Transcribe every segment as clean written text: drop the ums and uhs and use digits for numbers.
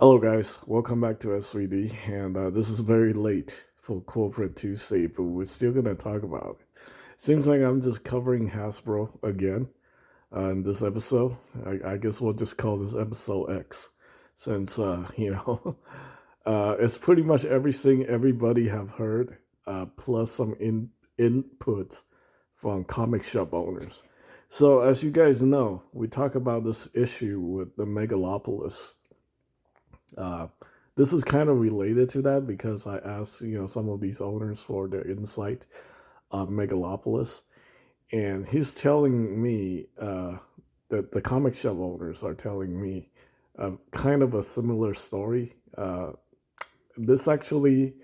Hello, guys. Welcome back to S3D. And this is very late for Corporate Tuesday, but we're still going to talk about it. Seems like I'm just covering Hasbro again in this episode. I guess we'll just call this episode X, since, it's pretty much everything everybody have heard, plus some inputs from comic shop owners. So, as you guys know, we talk about this issue with the Megalopolis. uh, this is kind of related to that because I asked, some of these owners for their insight on Megalopolis, and he's telling me that the comic shop owners are telling me kind of a similar story. This actually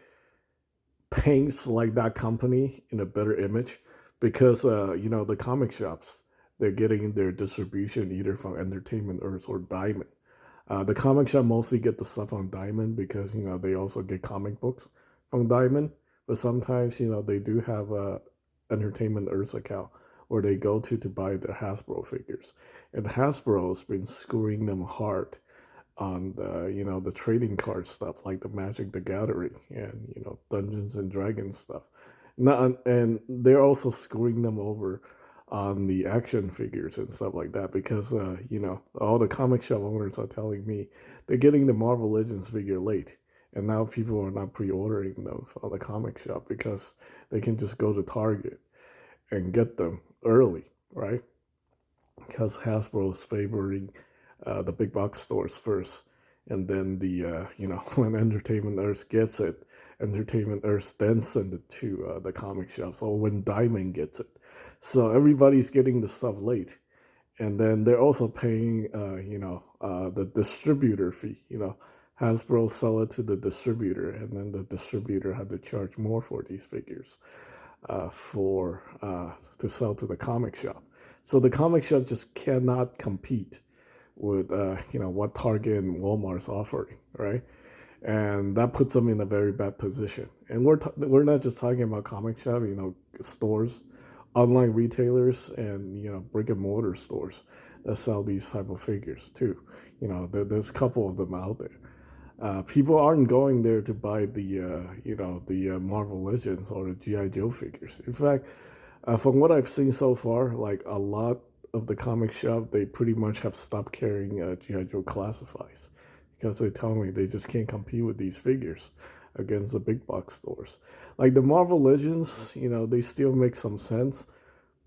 paints like that company in a better image because the comic shops, they're getting their distribution either from Entertainment Earth or Diamond. The comic shop mostly get the stuff on Diamond because they also get comic books from Diamond. But sometimes they do have a Entertainment Earth account where they go to buy the Hasbro figures, and Hasbro's been screwing them hard on the trading card stuff like the Magic the Gathering and Dungeons and Dragons stuff. Not and they're also screwing them over on the action figures and stuff like that because all the comic shop owners are telling me they're getting the Marvel Legends figure late, and now people are not pre-ordering them on the comic shop because they can just go to Target and get them early, right? Because Hasbro is favoring the big box stores first, and then when Entertainment Earth gets it, Entertainment Earth then send it to the comic shops, or when Diamond gets it. So everybody's getting the stuff late, and then they're also paying the distributor fee. Hasbro sell it to the distributor, and then the distributor had to charge more for these figures for to sell to the comic shop. So the comic shop just cannot compete with what Target and Walmart's offering, right? And that puts them in a very bad position. And we're not just talking about comic shop, stores, online retailers, and brick and mortar stores that sell these type of figures too. There's a couple of them out there. People aren't going there to buy the Marvel Legends or the GI Joe figures. In fact, from what I've seen so far, like a lot of the comic shop, they pretty much have stopped carrying GI Joe classifies because they tell me they just can't compete with these figures against the big box stores. Like the Marvel Legends, they still make some sense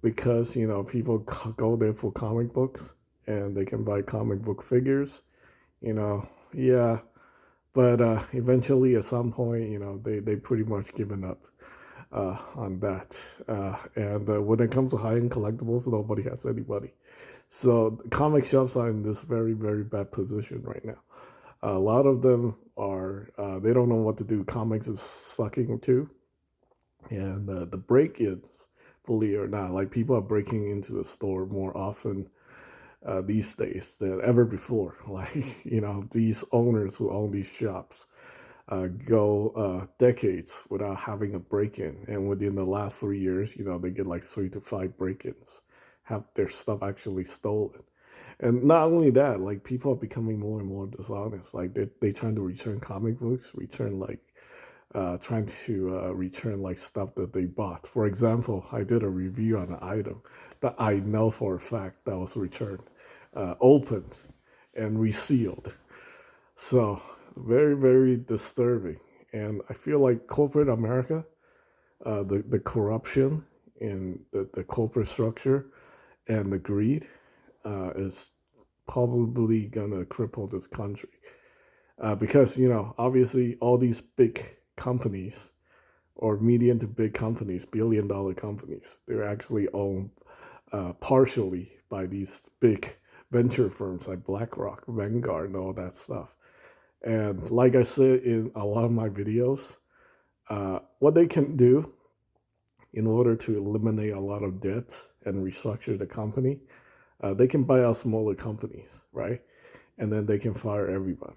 because people go there for comic books and they can buy comic book figures. Yeah, but eventually, at some point, they pretty much given up on that. And when it comes to high end collectibles, nobody has anybody. So comic shops are in this very, very bad position right now. A lot of them are, they don't know what to do. Comics is sucking too. And the break ins, fully or not, like people are breaking into the store more often these days than ever before. Like, these owners who own these shops go decades without having a break-in, and within the last 3 years, they get like 3 to 5 break-ins, have their stuff actually stolen. And not only that, like people are becoming more and more dishonest. Like they trying to return comic books, trying to return like stuff that they bought. For example, I did a review on an item that I know for a fact that was returned, opened, and resealed. So very, very disturbing. And I feel like corporate America, the corruption in the corporate structure and the greed is probably gonna cripple this country. Because obviously all these big companies or medium to big companies, billion-dollar companies, they're actually owned partially by these big venture firms like BlackRock, Vanguard, and all that stuff. And like I said in a lot of my videos, what they can do in order to eliminate a lot of debt and restructure the company, they can buy out smaller companies, right? And then they can fire everybody.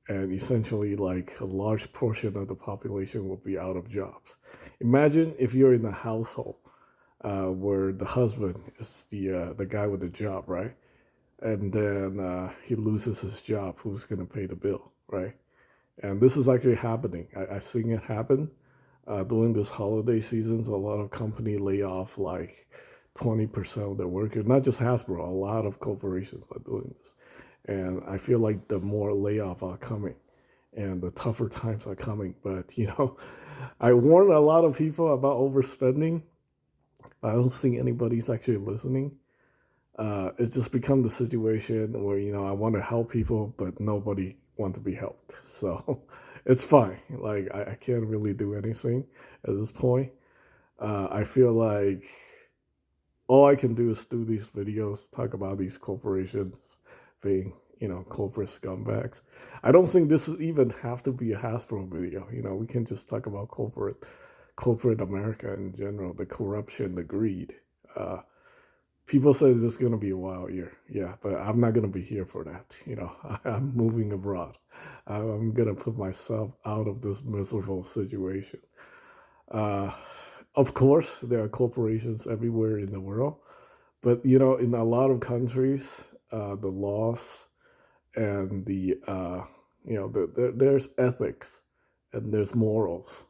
And essentially, like a large portion of the population will be out of jobs. Imagine if you're in a household where the husband is the guy with the job, right? and then he loses his job. Who's going to pay the bill, right? And this is actually happening. I seen it happen during this holiday seasons. A lot of company lay off like 20% of their workers. Not just Hasbro. A lot of corporations are doing this, and I feel like the more layoffs are coming, and the tougher times are coming. But I warn a lot of people about overspending. I don't think anybody's actually listening. It's just become the situation where I want to help people, but nobody want to be helped. So it's fine. Like I can't really do anything at this point. I feel like all I can do is do these videos, talk about these corporations being, corporate scumbags. I don't think this even have to be a Hasbro video. We can just talk about corporate America in general, the corruption, the greed. People say this is going to be a wild year. Yeah, but I'm not going to be here for that. I'm moving abroad. I'm going to put myself out of this miserable situation. Uh, of course, there are corporations everywhere in the world, but in a lot of countries, the laws and there's ethics and there's morals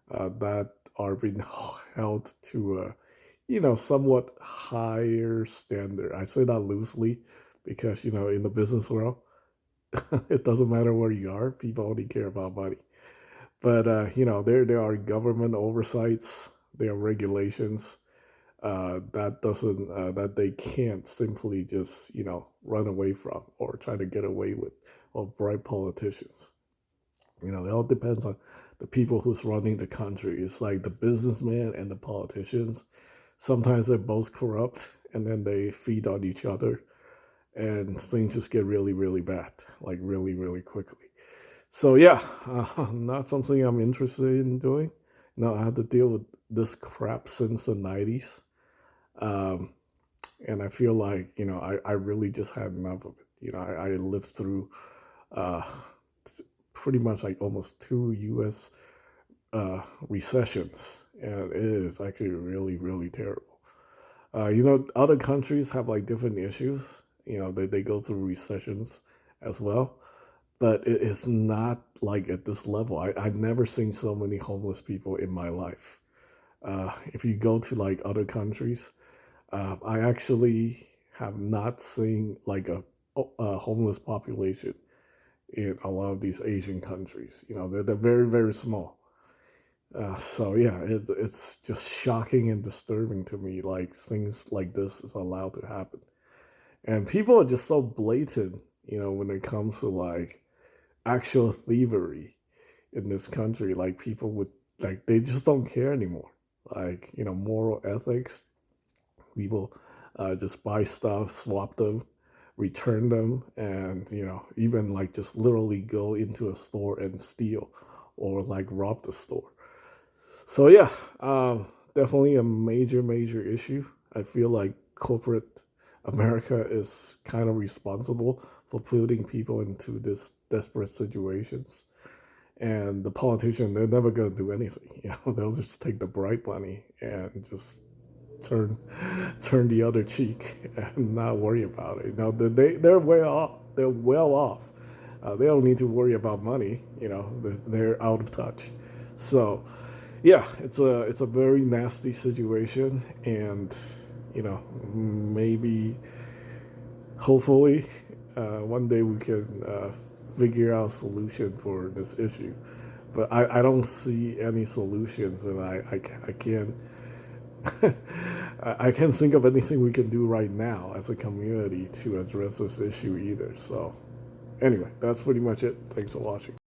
that are being held to a somewhat higher standard. I say that loosely because in the business world, it doesn't matter where you are; people only care about money. But there are government oversights, there are regulations that they can't simply just run away from or try to get away with, or bribe politicians. It all depends on the people who's running the country. It's like the businessman and the politicians. Sometimes they're both corrupt, and then they feed on each other, and things just get really, really bad, like really, really quickly. So yeah, not something I'm interested in doing. I had to deal with this crap since the '90s, um, and I feel like I really just had enough of it. I lived through uh, pretty much like almost two U.S. Recessions, and it is actually really, really terrible. Other countries have like different issues. They go through recessions as well, but it is not like at this level. I've never seen so many homeless people in my life. If you go to like other countries, I actually have not seen like a homeless population in a lot of these Asian countries. They're very, very small. So yeah, it's just shocking and disturbing to me. Like things like this is allowed to happen, and people are just so blatant. When it comes to like actual thievery in this country, like people would like they just don't care anymore. Like moral ethics. People just buy stuff, swap them, return them, and even like just literally go into a store and steal or like rob the store. So yeah, definitely a major, major issue. I feel like corporate America is kind of responsible for putting people into this desperate situations. And the politician, they're never going to do anything. They'll just take the bribe money and just turn turn the other cheek and not worry about it. They're well off. They're well off. They don't need to worry about money. They're out of touch. So yeah, it's a very nasty situation, and maybe hopefully one day we can figure out a solution for this issue. But I don't see any solutions, and I can't I can't think of anything we can do right now as a community to address this issue either. So anyway, that's pretty much it. Thanks for watching.